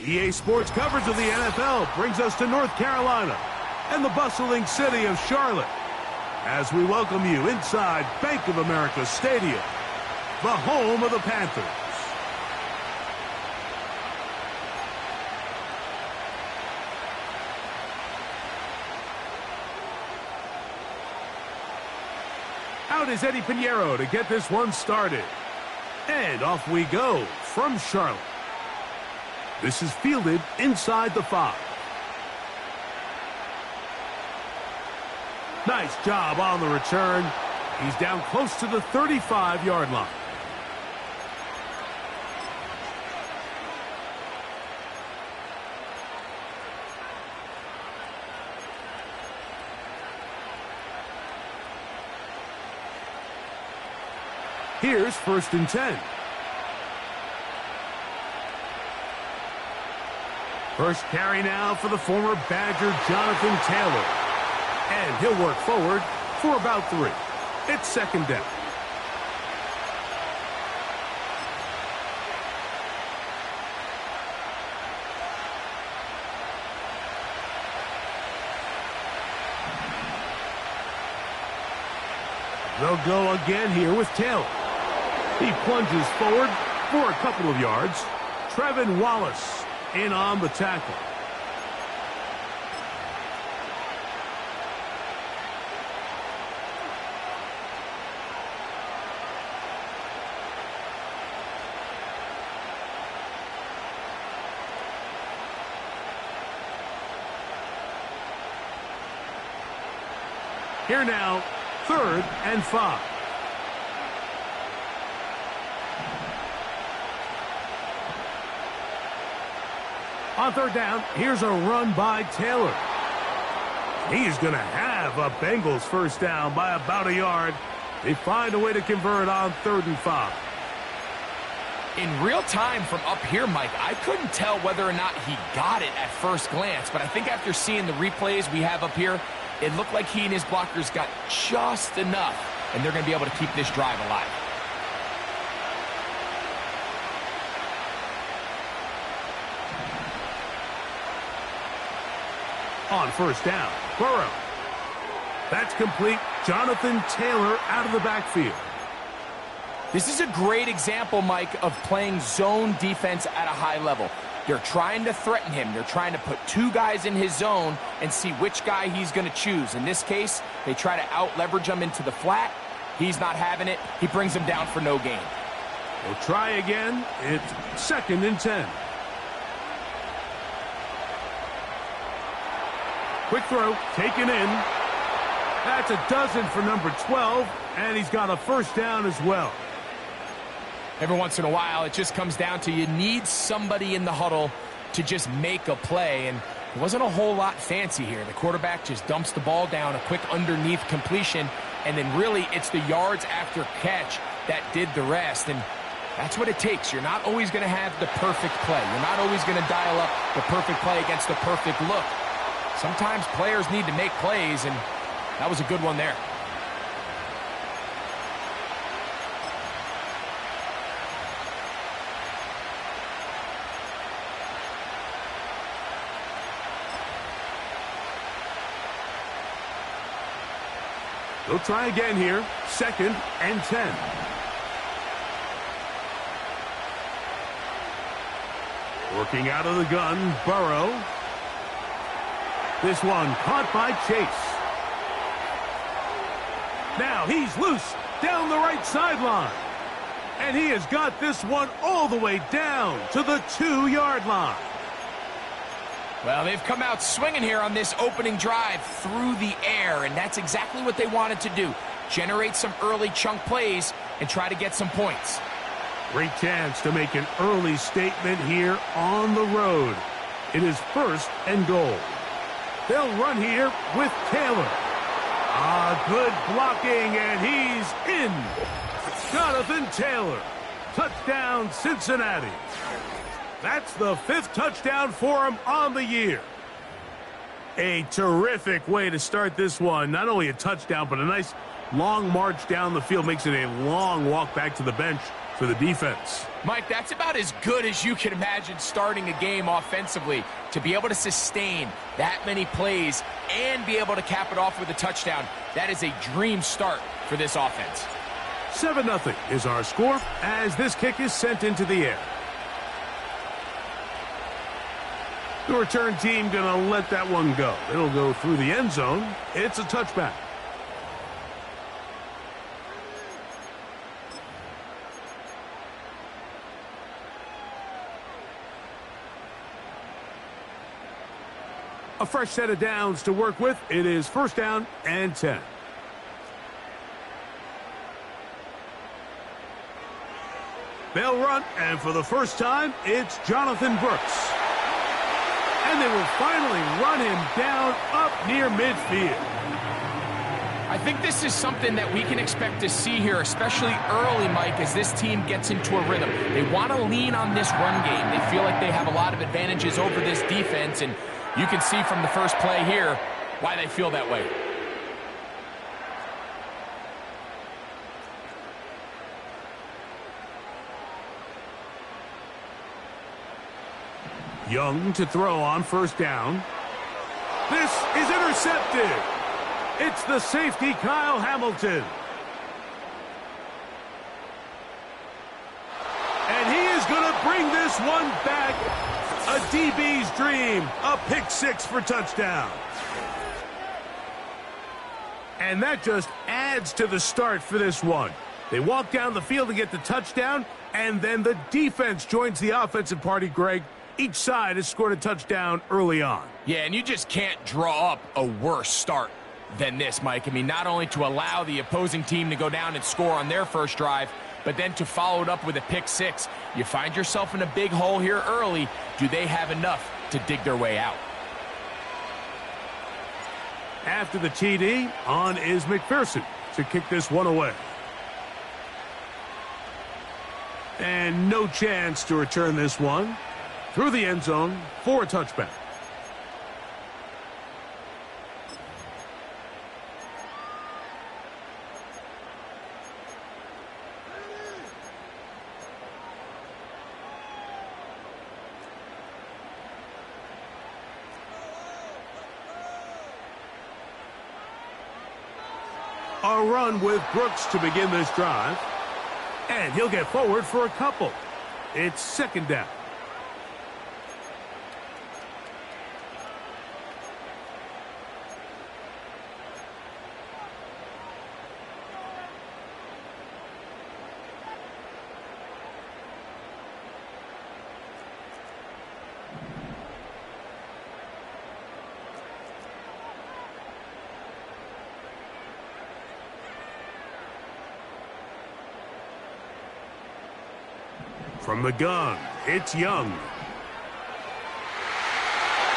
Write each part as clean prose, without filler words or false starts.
EA Sports coverage of the NFL brings us to North Carolina and the bustling city of Charlotte as we welcome you inside Bank of America Stadium, the home of the Panthers. Out is Eddie Pinheiro to get this one started. And off we go from Charlotte. This is fielded inside the 5. Nice job on the return. He's down close to the 35-yard line. Here's 1st and 10. First carry now for the former Badger Jonathan Taylor. And he'll work forward for about 3. It's 2nd down. They'll go again here with Taylor. He plunges forward for a couple of yards. Trevin Wallace in on the tackle. Here now, 3rd and 5. On 3rd down, here's a run by Taylor. He's going to have a Bengals 1st down by about a yard. They find a way to convert on 3rd and 5. In real time from up here, Mike, I couldn't tell whether or not he got it at first glance, but I think after seeing the replays we have up here, it looked like he and his blockers got just enough, and they're going to be able to keep this drive alive. On 1st down, Burrow. That's complete. Jonathan Taylor out of the backfield. This is a great example, Mike, of playing zone defense at a high level. They're trying to threaten him. They're trying to put 2 guys in his zone and see which guy he's going to choose. In this case, they try to out-leverage him into the flat. He's not having it. He brings him down for no gain. We'll try again. It's 2nd and 10. Quick throw, taken in. That's a dozen for number 12, and he's got a 1st down as well. Every once in a while, it just comes down to you need somebody in the huddle to just make a play, and it wasn't a whole lot fancy here. The quarterback just dumps the ball down, a quick underneath completion, and then really it's the yards after catch that did the rest, and that's what it takes. You're not always going to have the perfect play. You're not always going to dial up the perfect play against the perfect look. Sometimes players need to make plays, and that was a good one there. They'll try again here. 2nd and 10. Working out of the gun, Burrow. This one caught by Chase. Now he's loose down the right sideline. And he has got this one all the way down to the 2-yard line. Well, they've come out swinging here on this opening drive through the air, and that's exactly what they wanted to do. Generate some early chunk plays and try to get some points. Great chance to make an early statement here on the road. It is 1st and goal. They'll run here with Taylor. Good blocking, and he's in. Jonathan Taylor. Touchdown, Cincinnati. That's the 5th touchdown for him on the year. A terrific way to start this one. Not only a touchdown, but a nice long march down the field. Makes it a long walk back to the bench for the defense. Mike, that's about as good as you can imagine starting a game offensively. To be able to sustain that many plays and be able to cap it off with a touchdown, that is a dream start for this offense. 7-0 is our score as this kick is sent into the air. The return team going to let that one go. It'll go through the end zone. It's a touchback. A fresh set of downs to work with. It is 1st down and 10. They'll run, and for the first time, it's Jonathan Brooks. And they will finally run him down up near midfield. I think this is something that we can expect to see here, especially early, Mike, as this team gets into a rhythm. They want to lean on this run game. They feel like they have a lot of advantages over this defense, and you can see from the first play here why they feel that way. Young to throw on 1st down. This is intercepted. It's the safety, Kyle Hamilton. And he is going to bring this one back. A DB's dream. A pick 6 for touchdown. And that just adds to the start for this one. They walk down the field to get the touchdown, and then the defense joins the offensive party, Greg. Each side has scored a touchdown early on. Yeah, and you just can't draw up a worse start than this, Mike. I mean, not only to allow the opposing team to go down and score on their first drive, but then to follow it up with a pick 6. You find yourself in a big hole here early. Do they have enough to dig their way out? After the TD, on is McPherson to kick this one away. And no chance to return this one. Through the end zone for a touchback. A run with Brooks to begin this drive. And he'll get forward for a couple. It's 2nd down. From the gun, it's Young.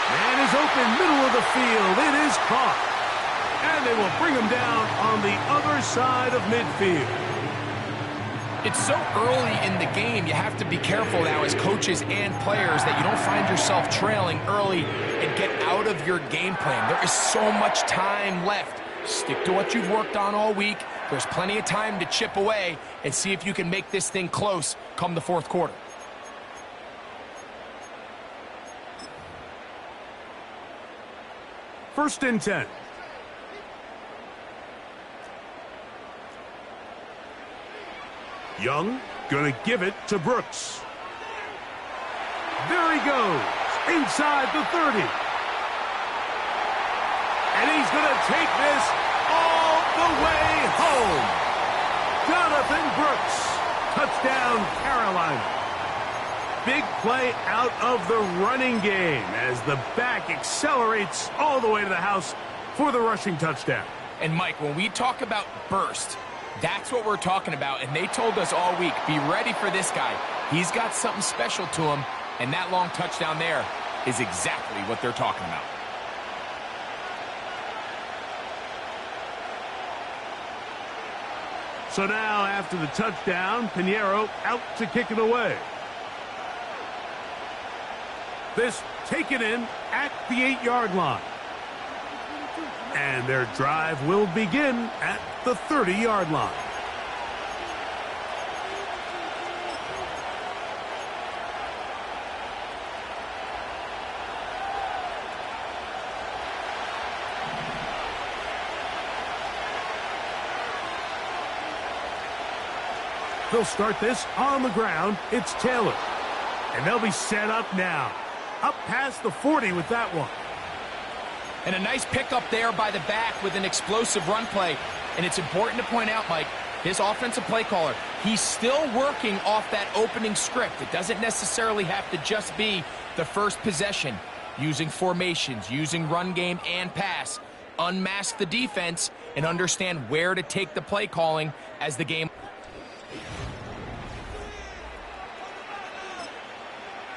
Man is open, middle of the field. It is caught. And they will bring him down on the other side of midfield. It's so early in the game, you have to be careful now as coaches and players that you don't find yourself trailing early and get out of your game plan. There is so much time left. Stick to what you've worked on all week. There's plenty of time to chip away and see if you can make this thing close come the 4th quarter. First and 10. Young gonna give it to Brooks. There he goes, inside the 30. And he's gonna take this all the way home. Jonathan Brooks, touchdown Carolina. Big play out of the running game as the back accelerates all the way to the house for the rushing touchdown. And Mike, when we talk about burst, that's what we're talking about, and they told us all week, be ready for this guy. He's got something special to him, and that long touchdown there is exactly what they're talking about. So now, after the touchdown, Pinheiro out to kick it away. This taken in at the 8-yard line. And their drive will begin at the 30-yard line. They'll start this on the ground. It's Taylor. And they'll be set up now. Up past the 40 with that one. And a nice pickup there by the back with an explosive run play. And it's important to point out, Mike, his offensive play caller, he's still working off that opening script. It doesn't necessarily have to just be the first possession. Using formations, using run game and pass. Unmask the defense and understand where to take the play calling as the game.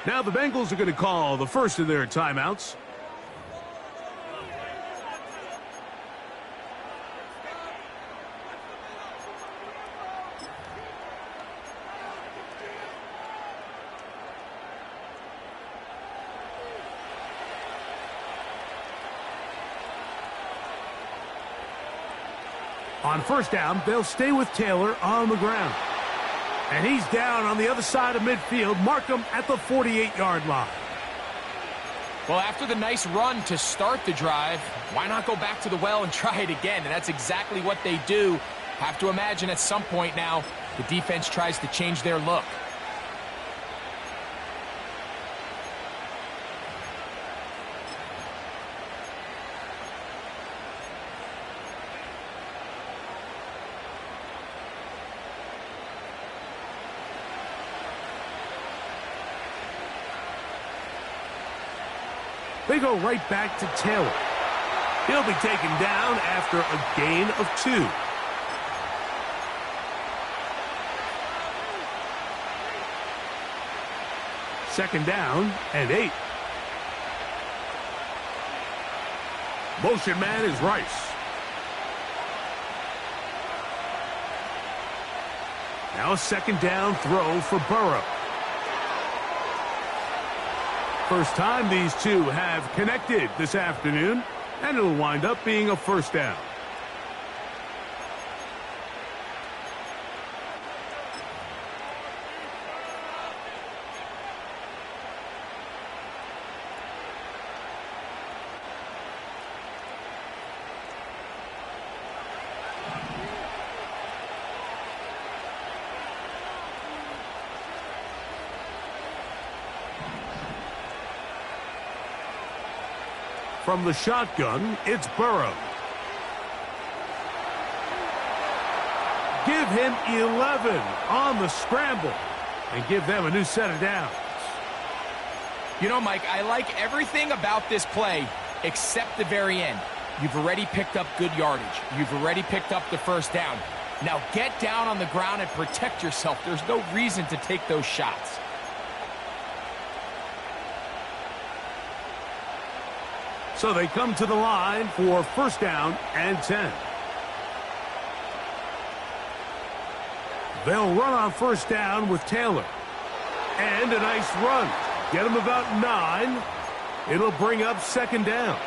Now the Bengals are going to call the first of their timeouts. On first down, they'll stay with Taylor on the ground. And he's down on the other side of midfield. Mark him at the 48-yard line. Well, after the nice run to start the drive, why not go back to the well and try it again? And that's exactly what they do. Have to imagine at some point now, the defense tries to change their look. They go right back to Taylor. He'll be taken down after a gain of 2. Second down and 8. Motion man is Rice. Now a second down throw for Burrow. First time these two have connected this afternoon, and it'll wind up being a first down. From the shotgun, it's Burrow. Give him 11 on the scramble and give them a new set of downs. You know, Mike, I like everything about this play except the very end. You've already picked up good yardage. You've already picked up the first down. Now get down on the ground and protect yourself. There's no reason to take those shots. So they come to the line for first down and 10. They'll run on first down with Taylor. And a nice run. Get him about 9. It'll bring up second down.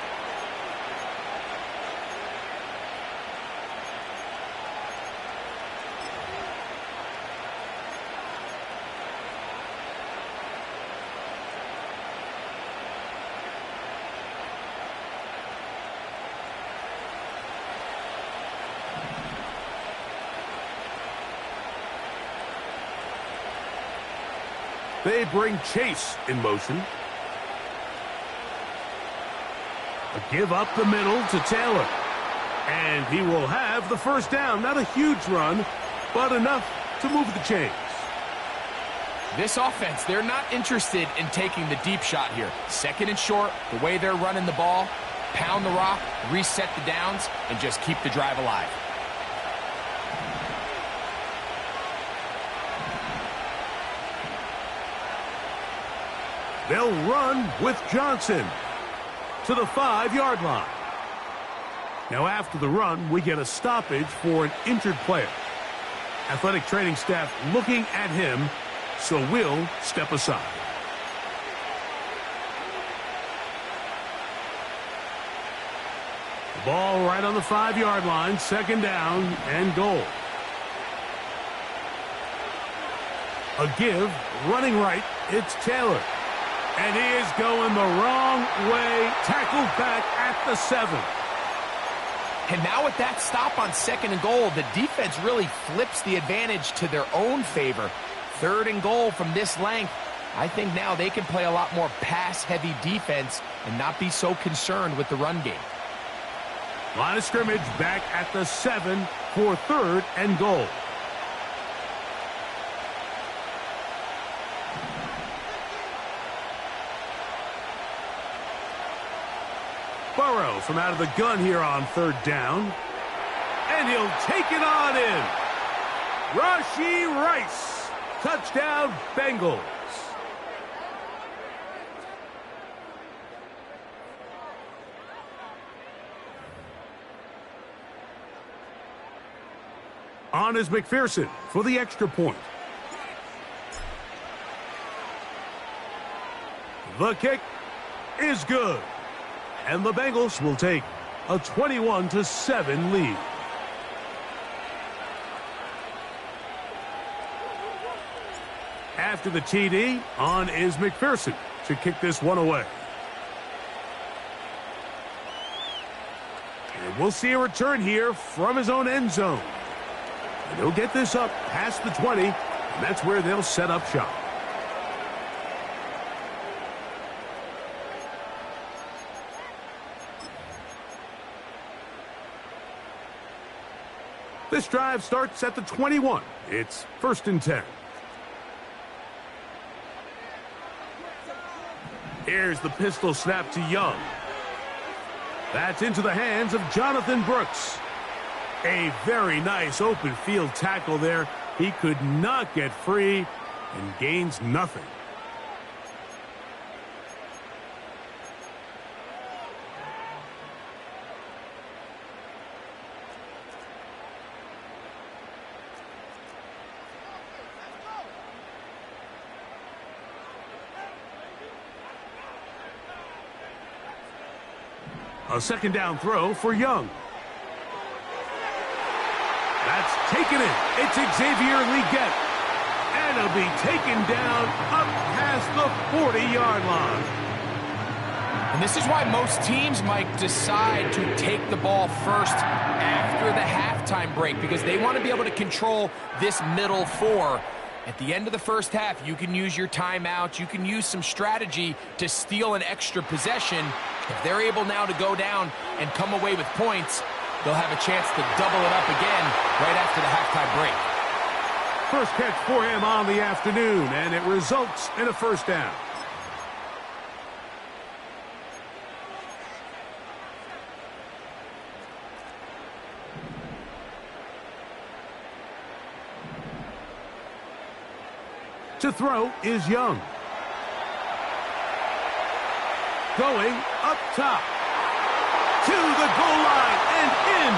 They bring Chase in motion. A give up the middle to Taylor. And he will have the first down. Not a huge run, but enough to move the chains. This offense, they're not interested in taking the deep shot here. Second and short, the way they're running the ball, pound the rock, reset the downs, and just keep the drive alive. They'll run with Johnson to the 5-yard line. Now after the run, we get a stoppage for an injured player. Athletic training staff looking at him, so we'll step aside. The ball right on the 5-yard line, second down and goal. A give, running right, it's Taylor. And he is going the wrong way, tackled back at the 7. And now with that stop on 2nd and goal, the defense really flips the advantage to their own favor. 3rd and goal from this length. I think now they can play a lot more pass-heavy defense and not be so concerned with the run game. Line of scrimmage back at the 7 for 3rd and goal. Burrow from out of the gun here on 3rd down. And he'll take it on in. Rashee Rice. Touchdown, Bengals. On is McPherson for the extra point. The kick is good. And the Bengals will take a 21-7 lead. After the TD, on is McPherson to kick this one away. And we'll see a return here from his own end zone. And he'll get this up past the 20, and that's where they'll set up shop. This drive starts at the 21. It's 1st and 10. Here's the pistol snap to Young. That's into the hands of Jonathan Brooks. A very nice open field tackle there. He could not get free and gains nothing. A 2nd down throw for Young. That's taken in. It's Xavier Legette. And it'll be taken down up past the 40-yard line. And this is why most teams might decide to take the ball first after the halftime break, because they want to be able to control this middle 4. At the end of the first half, you can use your timeout. You can use some strategy to steal an extra possession. If they're able now to go down and come away with points, they'll have a chance to double it up again right after the halftime break. First catch for him on the afternoon, and it results in a 1st down. To throw is Young. Going up top. To the goal line and in.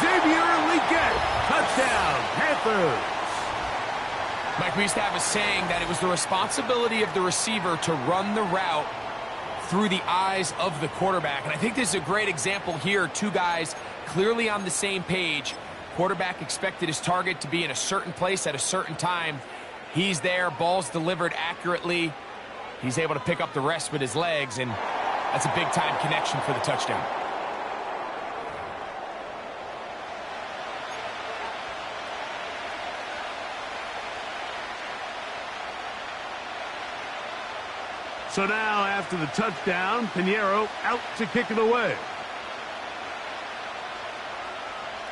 Xavier Legette. Touchdown, Panthers. Mike, we used to have a saying that it was the responsibility of the receiver to run the route through the eyes of the quarterback. And I think this is a great example here. 2 guys clearly on the same page. Quarterback expected his target to be in a certain place at a certain time. He's there, ball's delivered accurately. He's able to pick up the rest with his legs, and that's a big-time connection for the touchdown. So now, after the touchdown, Pinheiro out to kick it away.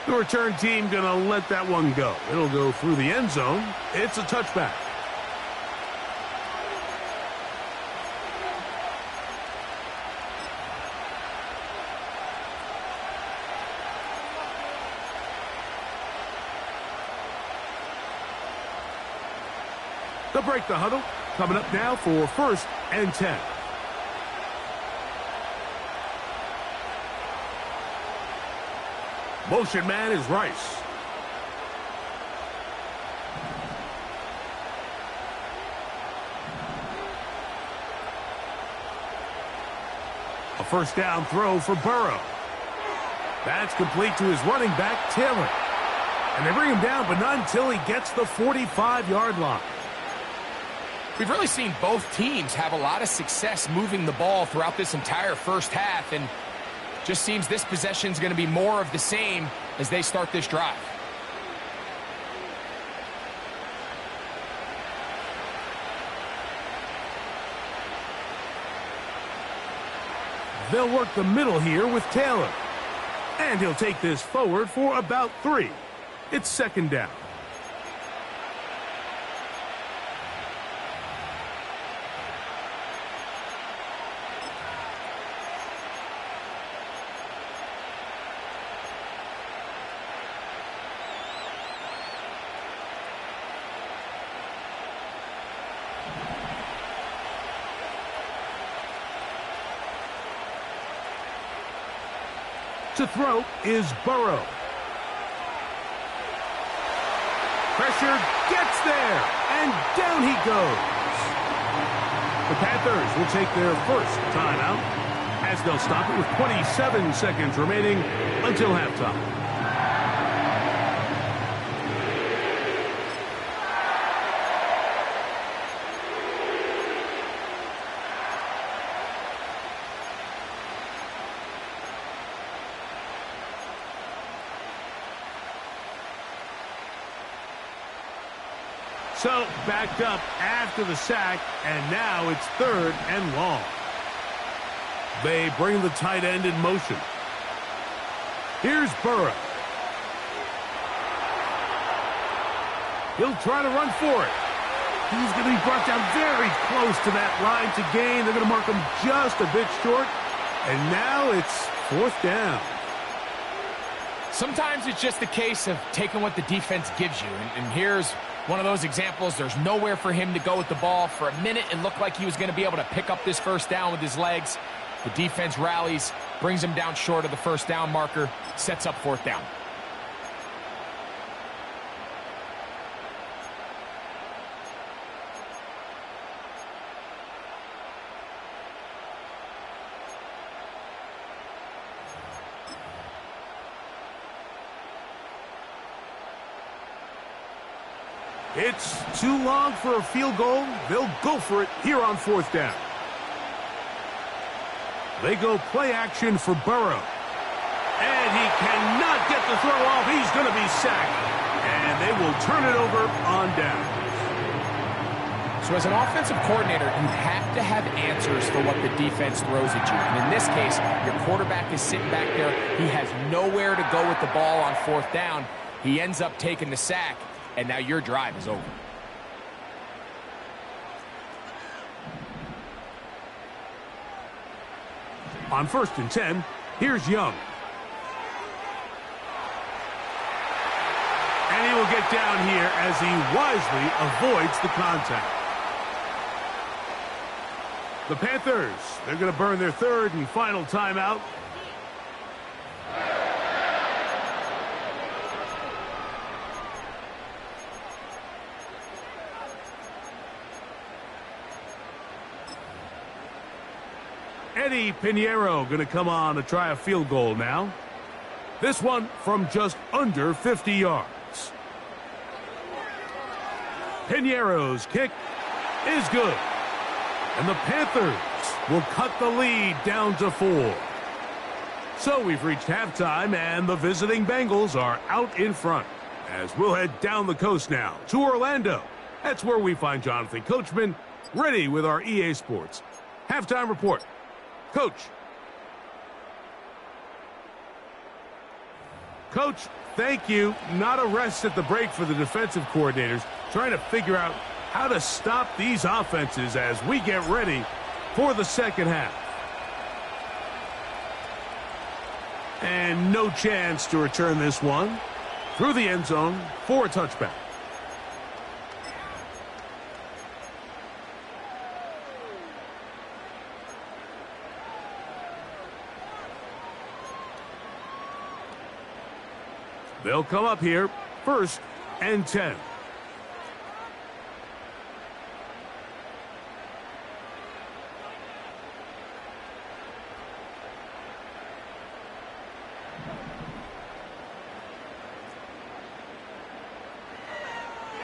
The return team going to let that one go. It'll go through the end zone. It's a touchback. They'll break the huddle. Coming up now for 1st and 10. Motion man is Rice. A 1st down throw for Burrow. That's complete to his running back, Taylor. And they bring him down, but not until he gets the 45-yard line. We've really seen both teams have a lot of success moving the ball throughout this entire first half, and Just seems this possession is going to be more of the same as they start this drive. They'll work the middle here with Taylor. And he'll take this forward for about 3. It's second down. To throw is Burrow. Pressure gets there, and down he goes. The Panthers will take their first timeout as they'll stop it with 27 seconds remaining until halftime. So, backed up after the sack, and now it's third and long. They bring the tight end in motion. Here's Burrow. He'll try to run for it. He's going to be brought down very close to that line to gain. They're going to mark him just a bit short, and now it's fourth down. Sometimes it's just a case of taking what the defense gives you, and here's one of those examples. There's nowhere for him to go with the ball. For a minute, it looked like he was going to be able to pick up this first down with his legs. The defense rallies, brings him down short of the first down marker, sets up fourth down. It's too long for a field goal. They'll go for it here on fourth down. They go play action for Burrow. And he cannot get the throw off. He's going to be sacked. And they will turn it over on down. So as an offensive coordinator, you have to have answers for what the defense throws at you. And in this case, your quarterback is sitting back there. He has nowhere to go with the ball on fourth down. He ends up taking the sack. And now your drive is over. On 1st and 10, here's Young. And he will get down here as he wisely avoids the contact. The Panthers, they're going to burn their third and final timeout. Eddie Pinheiro going to come on to try a field goal now. This one from just under 50 yards. Pinheiro's kick is good. And the Panthers will cut the lead down to 4. So we've reached halftime, and the visiting Bengals are out in front. As we'll head down the coast now to Orlando. That's where we find Jonathan Coachman ready with our EA Sports halftime report. Coach. Coach, thank you. Not a rest at the break for the defensive coordinators, trying to figure out how to stop these offenses as we get ready for the second half. And no chance to return this one through the end zone for a touchback. They'll come up here, 1st and 10.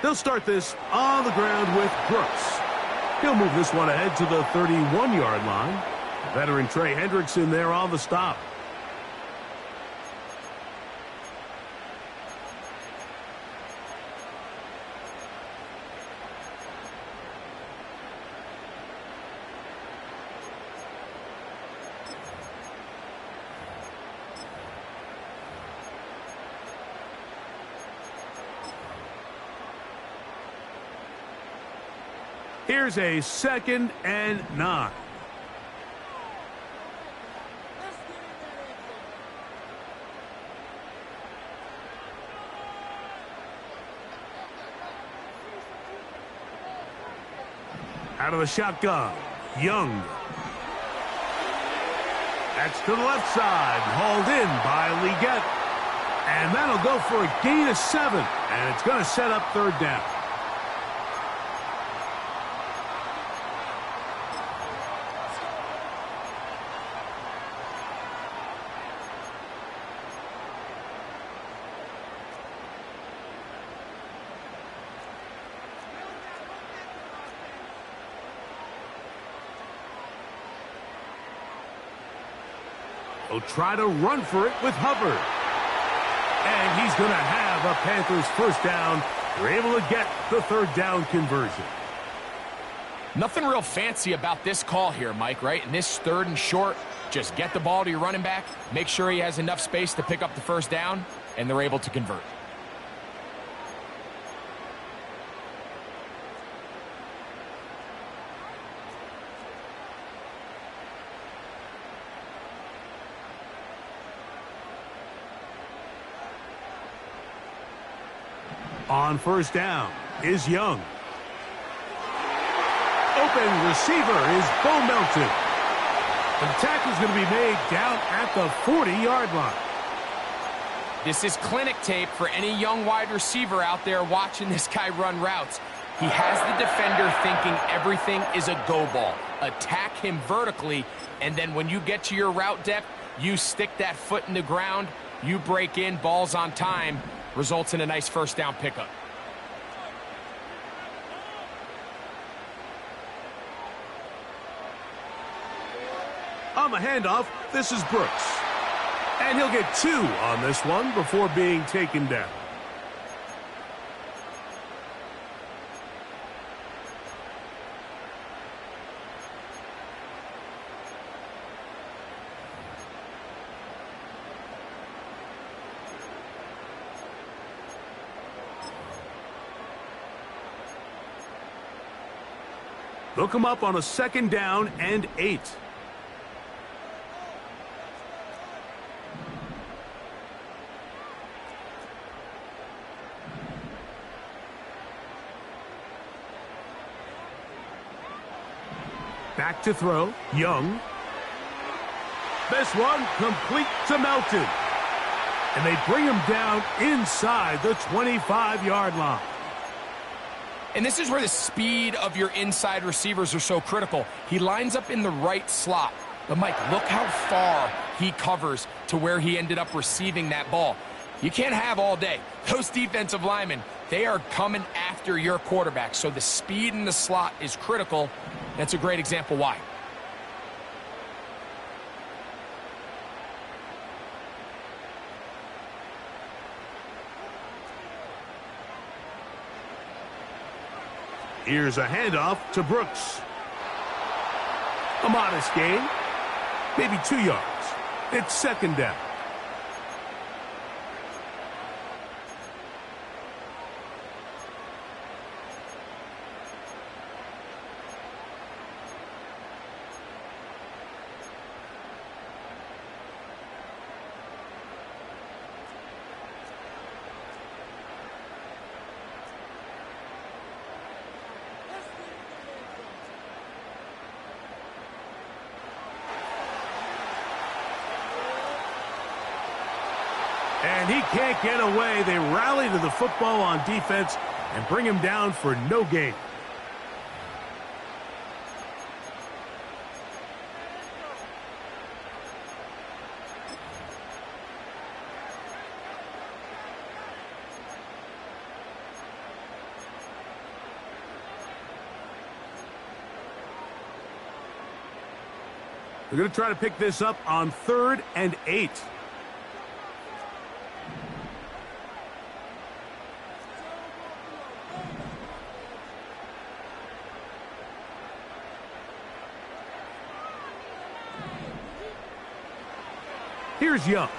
They'll start this on the ground with Brooks. He'll move this one ahead to the 31-yard line. Veteran Trey Hendrickson there on the stop. Here's a 2nd and 9. Out of the shotgun, Young. That's to the left side, hauled in by Leggett. And that'll go for a gain of 7, and it's going to set up 3rd down. He'll try to run for it with Hubbard. And he's going to have a Panthers 1st down. They're able to get the 3rd down conversion. Nothing real fancy about this call here, Mike, right? In this 3rd and short, just get the ball to your running back, make sure he has enough space to pick up the 1st down, and they're able to convert. On 1st down is Young. Open receiver is Bo Melton. The tackle is going to be made down at the 40-yard line. This is clinic tape for any young wide receiver out there watching this guy run routes. He has the defender thinking everything is a go ball. Attack him vertically, and then when you get to your route depth, you stick that foot in the ground, you break in, balls on time, results in a nice 1st down pickup. On the handoff, this is Brooks. And he'll get 2 on this one before being taken down. They'll come up on a 2nd down and 8. Back to throw, Young. This one complete to Melton. And they bring him down inside the 25-yard line. And this is where the speed of your inside receivers are so critical. He lines up in the right slot. But, Mike, look how far he covers to where he ended up receiving that ball. You can't have all day. Those defensive linemen, they are coming after your quarterback. So the speed in the slot is critical. That's a great example why. Here's a handoff to Brooks. A modest gain, maybe 2 yards. It's 2nd down. And he can't get away. They rally to the football on defense and bring him down for no gain. They're going to try to pick this up on 3rd and 8. Here's Young.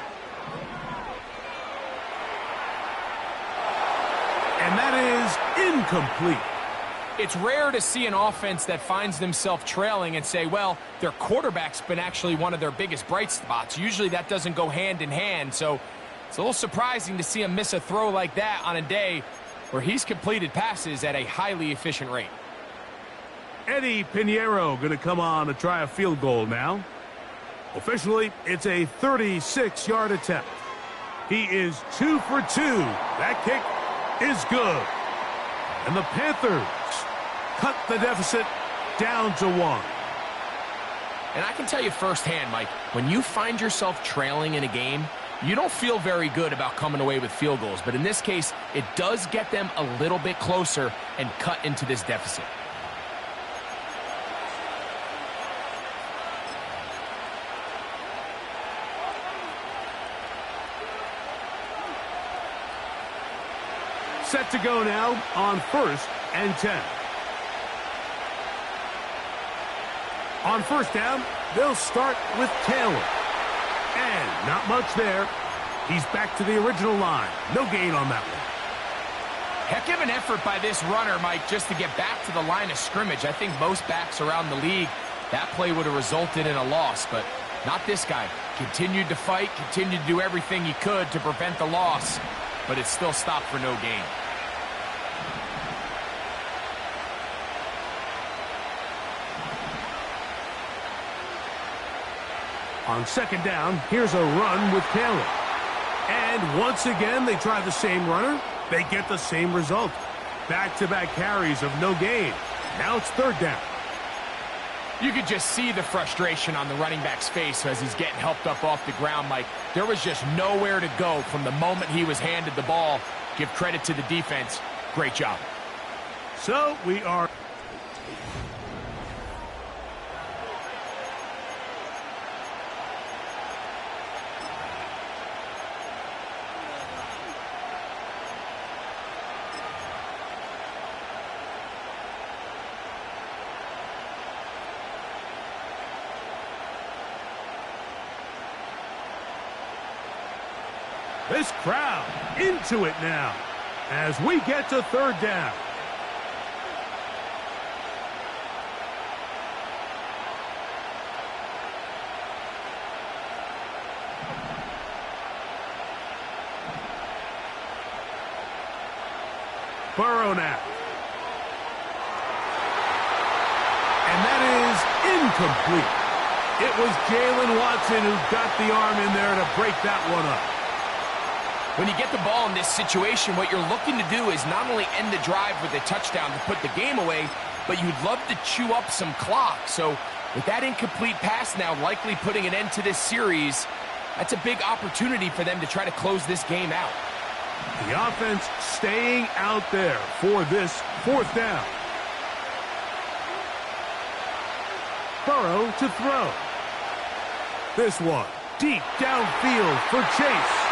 And that is incomplete. It's rare to see an offense that finds themselves trailing and say, well, their quarterback's been actually one of their biggest bright spots. Usually that doesn't go hand in hand, so it's a little surprising to see him miss a throw like that on a day where he's completed passes at a highly efficient rate. Eddie Pinheiro going to come on to try a field goal now. Officially, it's a 36-yard attempt. He is 2 for 2. That kick is good. And the Panthers cut the deficit down to 1. And I can tell you firsthand, Mike, when you find yourself trailing in a game, you don't feel very good about coming away with field goals. But in this case, it does get them a little bit closer and cut into this deficit. Set to go now on 1st and 10. On 1st down, they'll start with Taylor. And not much there. He's back to the original line. No gain on that one. Heck of an effort by this runner, Mike, just to get back to the line of scrimmage. I think most backs around the league, that play would have resulted in a loss, but not this guy. Continued to fight, continued to do everything he could to prevent the loss, but it still stopped for no gain. On 2nd down, here's a run with Taylor. And once again, they try the same runner. They get the same result. Back-to-back carries of no gain. Now it's 3rd down. You could just see the frustration on the running back's face as he's getting helped up off the ground, Mike. There was just nowhere to go from the moment he was handed the ball. Give credit to the defense. Great job. So we are... This crowd into it now as we get to 3rd down. Burrow now. And that is incomplete. It was Jalen Watson who got the arm in there to break that one up. When you get the ball in this situation, what you're looking to do is not only end the drive with a touchdown to put the game away, but you'd love to chew up some clock. So with that incomplete pass now likely putting an end to this series, that's a big opportunity for them to try to close this game out. The offense staying out there for this 4th down. Burrow to throw. This one deep downfield for Chase.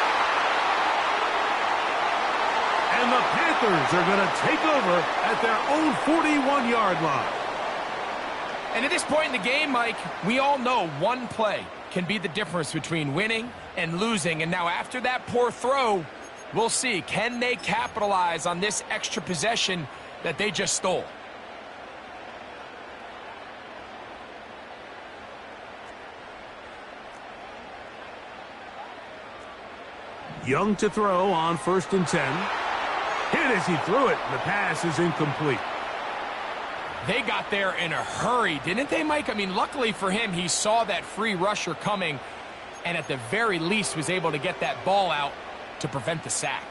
And the Panthers are going to take over at their own 41-yard line. And at this point in the game, Mike, we all know one play can be the difference between winning and losing. And now after that poor throw, we'll see, can they capitalize on this extra possession that they just stole? Young to throw on 1st and 10. Hit as he threw it. The pass is incomplete. They got there in a hurry, didn't they, Mike? I mean, luckily for him, he saw that free rusher coming and at the very least was able to get that ball out to prevent the sack.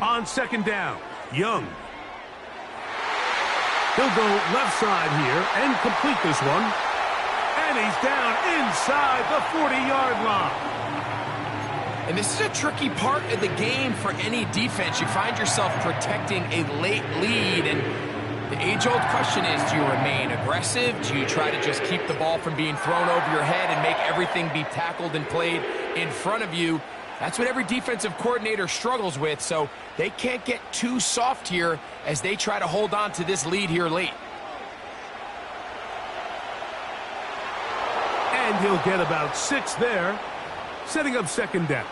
On 2nd down, Young. He'll go left side here and complete this one. And he's down inside the 40-yard line. And this is a tricky part of the game for any defense. You find yourself protecting a late lead, and The age-old question is, do you remain aggressive? Do you try to just keep the ball from being thrown over your head and make everything be tackled and played in front of you? That's what every defensive coordinator struggles with, so they can't get too soft here as they try to hold on to this lead here late. And he'll get about 6 there, setting up second down.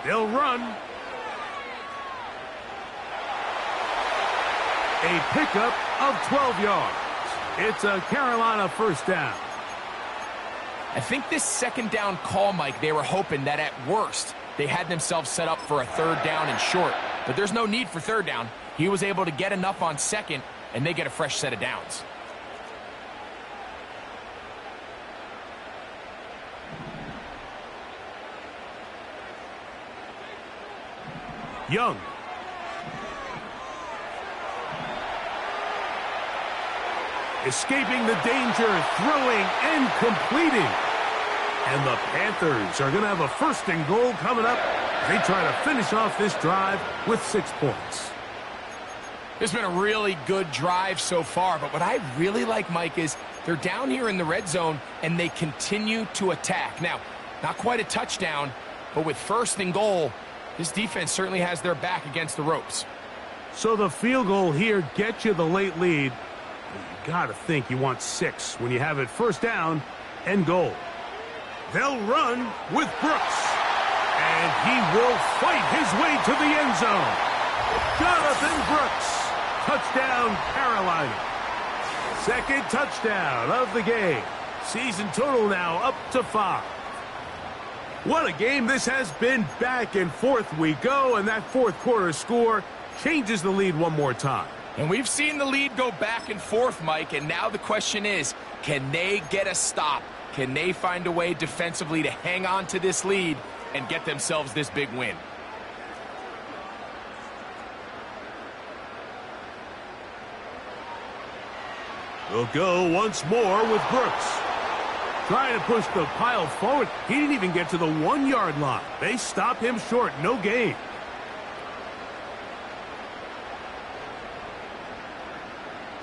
They'll run. A pickup of 12 yards. It's a Carolina first down. I think this second down call, Mike, they were hoping that at worst they had themselves set up for a third down and short. But there's no need for third down. He was able to get enough on second, and they get a fresh set of downs. Young. Escaping the danger, throwing and completing. And the Panthers are going to have a first and goal coming up. They try to finish off this drive with 6 points. It's been a really good drive so far, but what I really like, Mike, is they're down here in the red zone, and they continue to attack. Now, not quite a touchdown, but with first and goal, this defense certainly has their back against the ropes. So the field goal here gets you the late lead. You got to think you want 6 when you have it first down and goal. They'll run with Brooks. And he will fight his way to the end zone. Jonathan Brooks. Touchdown, Carolina. Second touchdown of the game. Season total now up to 5. What a game this has been. Back and forth we go, and that fourth quarter score changes the lead one more time. And we've seen the lead go back and forth, Mike, and now the question is, can they get a stop? Can they find a way defensively to hang on to this lead and get themselves this big win? We'll go once more with Brooks. Trying to push the pile forward. He didn't even get to the 1-yard line. They stop him short. No gain.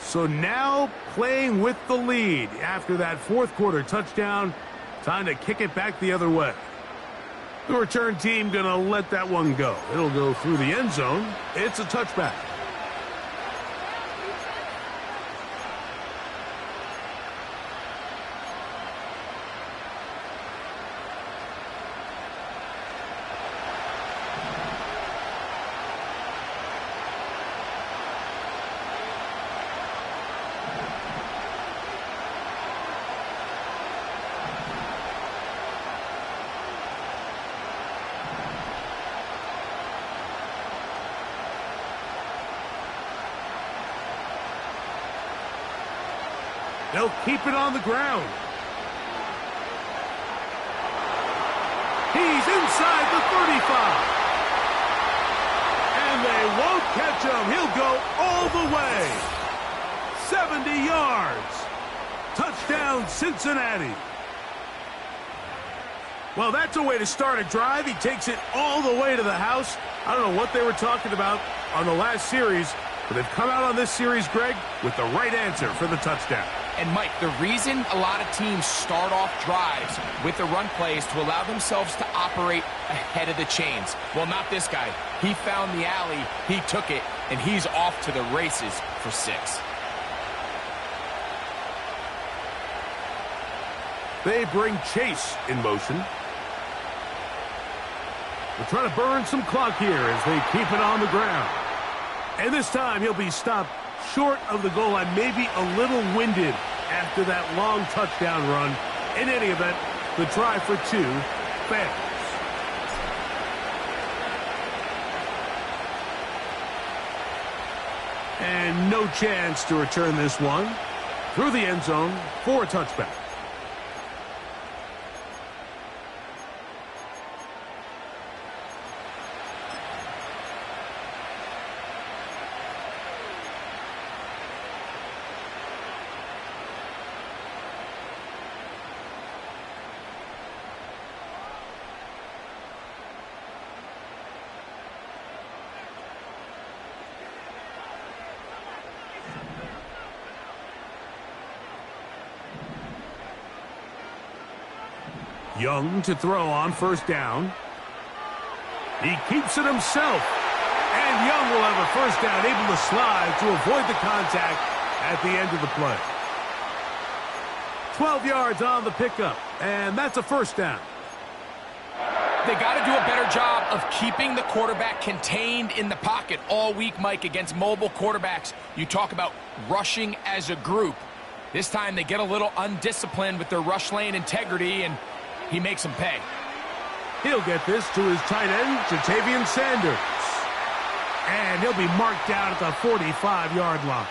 So now playing with the lead after that fourth quarter touchdown. Time to kick it back the other way. The return team going to let that one go. It'll go through the end zone. It's a touchback. They'll keep it on the ground. He's inside the 35. And they won't catch him. He'll go all the way. 70 yards. Touchdown, Cincinnati. Well, that's a way to start a drive. He takes it all the way to the house. I don't know what they were talking about on the last series, but they've come out on this series, Greg, with the right answer for the touchdown. And, Mike, the reason a lot of teams start off drives with the run play is to allow themselves to operate ahead of the chains. Well, not this guy. He found the alley, he took it, and he's off to the races for 6. They bring Chase in motion. They're trying to burn some clock here as they keep it on the ground. And this time he'll be stopped short of the goal line, maybe a little winded after that long touchdown run. In any event, the try for 2 fails. And no chance to return this one through the end zone for a touchback. Young to throw on first down. He keeps it himself. And Young will have a first down, able to slide to avoid the contact at the end of the play. 12 yards on the pickup, and that's a first down. They got to do a better job of keeping the quarterback contained in the pocket all week, Mike, against mobile quarterbacks. You talk about rushing as a group. This time they get a little undisciplined with their rush lane integrity, and he makes them pay. He'll get this to his tight end, Jatavian Sanders. And he'll be marked down at the 45-yard line.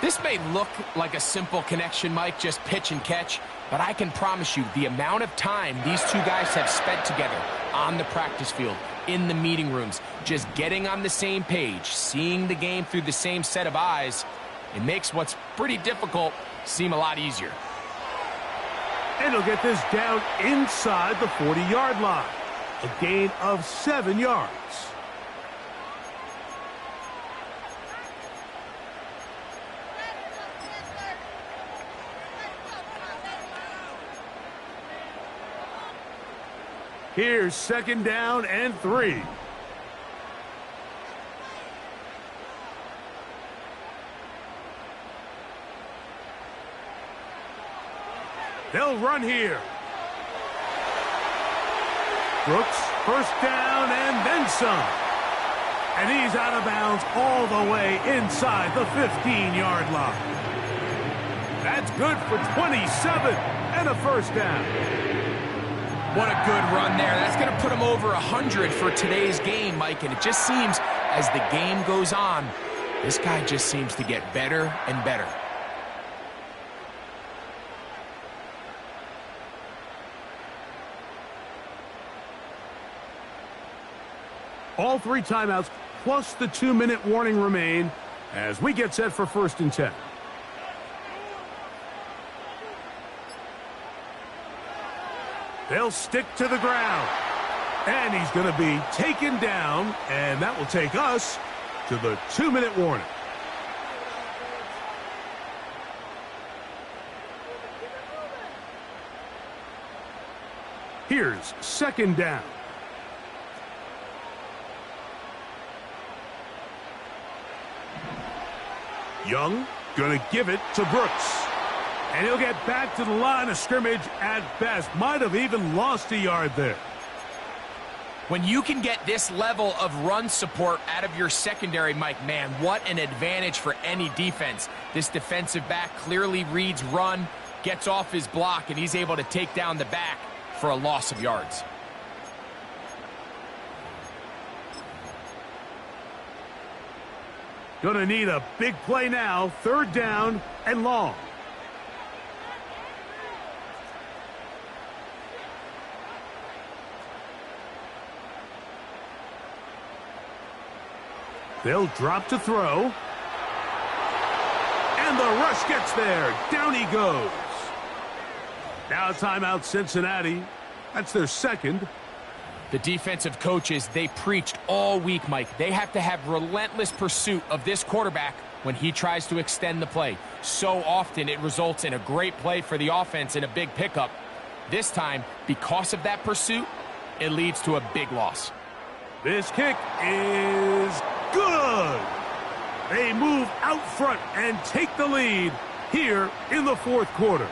This may look like a simple connection, Mike, just pitch and catch, but I can promise you the amount of time these two guys have spent together on the practice field, in the meeting rooms, just getting on the same page, seeing the game through the same set of eyes, it makes what's pretty difficult seem a lot easier. And he'll get this down inside the 40-yard line. A gain of 7 yards. Here's second down and 3. They'll run here. Brooks, first down and then some. And he's out of bounds all the way inside the 15-yard line. That's good for 27 and a first down. What a good run there. That's going to put him over 100 for today's game, Mike. And it just seems as the game goes on, this guy just seems to get better and better. All 3 timeouts plus the 2-minute warning remain as we get set for 1st and 10. They'll stick to the ground. And he's going to be taken down, and that will take us to the 2-minute warning. Here's second down. Young going to give it to Brooks. And he'll get back to the line of scrimmage at best. Might have even lost a yard there. When you can get this level of run support out of your secondary, Mike, man, what an advantage for any defense. This defensive back clearly reads run, gets off his block, and he's able to take down the back for a loss of yards. Going to need a big play now. 3rd down and long. They'll drop to throw. And the rush gets there. Down he goes. Now timeout Cincinnati. That's their 2nd. The defensive coaches, they preached all week, Mike. They have to have relentless pursuit of this quarterback when he tries to extend the play. So often it results in a great play for the offense and a big pickup. This time, because of that pursuit, it leads to a big loss. This kick is good. They move out front and take the lead here in the 4th quarter.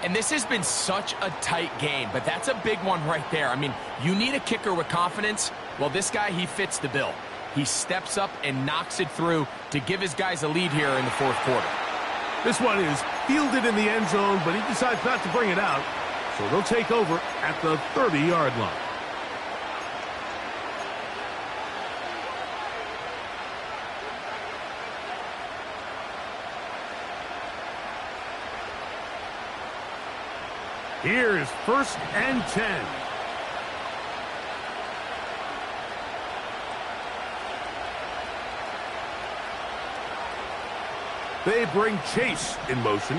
And this has been such a tight game, but that's a big one right there. I mean, you need a kicker with confidence. Well, this guy, he fits the bill. He steps up and knocks it through to give his guys a lead here in the 4th quarter. This one is fielded in the end zone, but he decides not to bring it out. So they'll take over at the 30-yard line. Here's 1st and 10. They bring Chase in motion.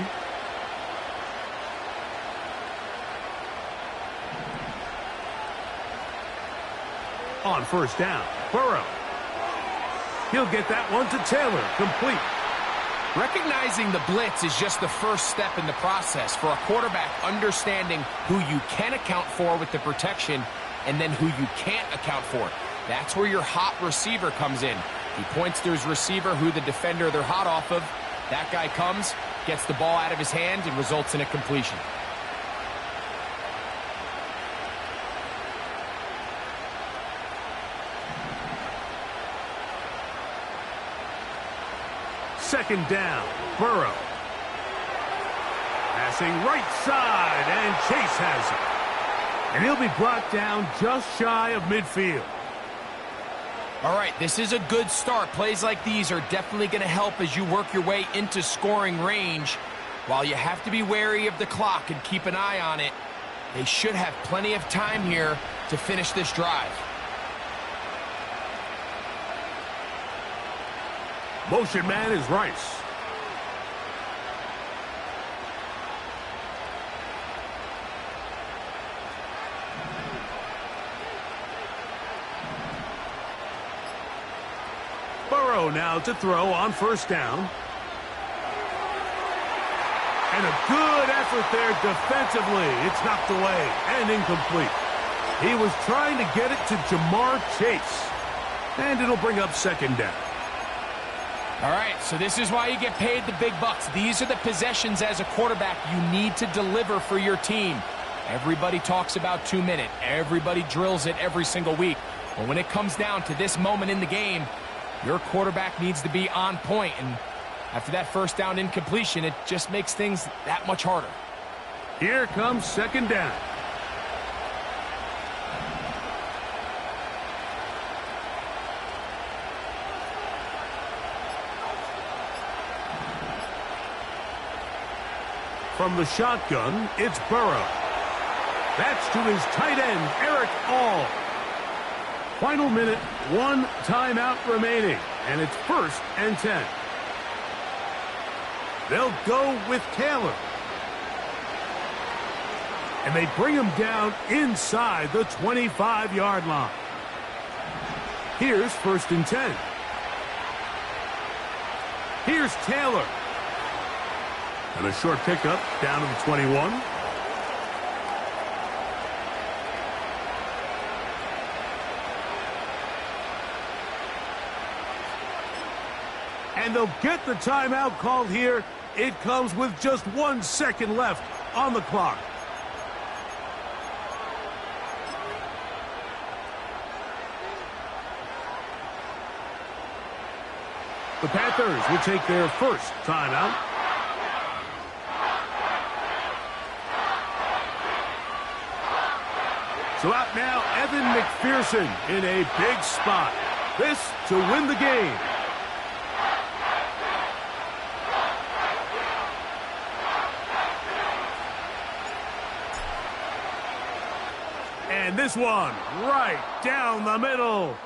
On 1st down, Burrow. He'll get that one to Taylor, complete. Recognizing the blitz is just the first step in the process for a quarterback understanding who you can account for with the protection and then who you can't account for. That's where your hot receiver comes in. He points to his receiver who the defender they're hot off of. That guy comes, gets the ball out of his hand, and results in a completion. Second down, Burrow. Passing right side, and Chase has it. And he'll be brought down just shy of midfield. All right, this is a good start. Plays like these are definitely going to help as you work your way into scoring range. While you have to be wary of the clock and keep an eye on it, they should have plenty of time here to finish this drive. Motion man is Rice. Burrow now to throw on first down. And a good effort there defensively. It's knocked away and incomplete. He was trying to get it to Jamar Chase. And it'll bring up second down. All right, so this is why you get paid the big bucks. These are the possessions as a quarterback you need to deliver for your team. Everybody talks about 2 minute. Everybody drills it every single week. But when it comes down to this moment in the game, your quarterback needs to be on point. And after that first down incompletion, it just makes things that much harder. Here comes second down. From the shotgun, it's Burrow. That's to his tight end, Eric All. Final minute, 1 timeout remaining, and it's 1st and 10. They'll go with Taylor. And they bring him down inside the 25-yard line. Here's 1st and 10. Here's Taylor. And a short pickup down to the 21. And they'll get the timeout called here. It comes with just 1 second left on the clock. The Panthers will take their first timeout. So out now, Evan McPherson in a big spot. This to win the game. And this one, right down the middle.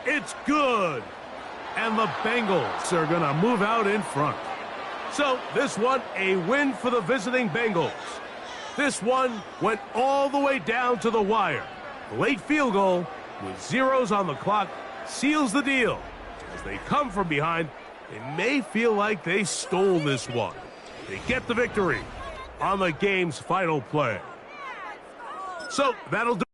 It's good. And the Bengals are going to move out in front. So this one, a win for the visiting Bengals. This one went all the way down to the wire. The late field goal with zeros on the clock seals the deal. As they come from behind, they may feel like they stole this one. They get the victory on the game's final play. So that'll do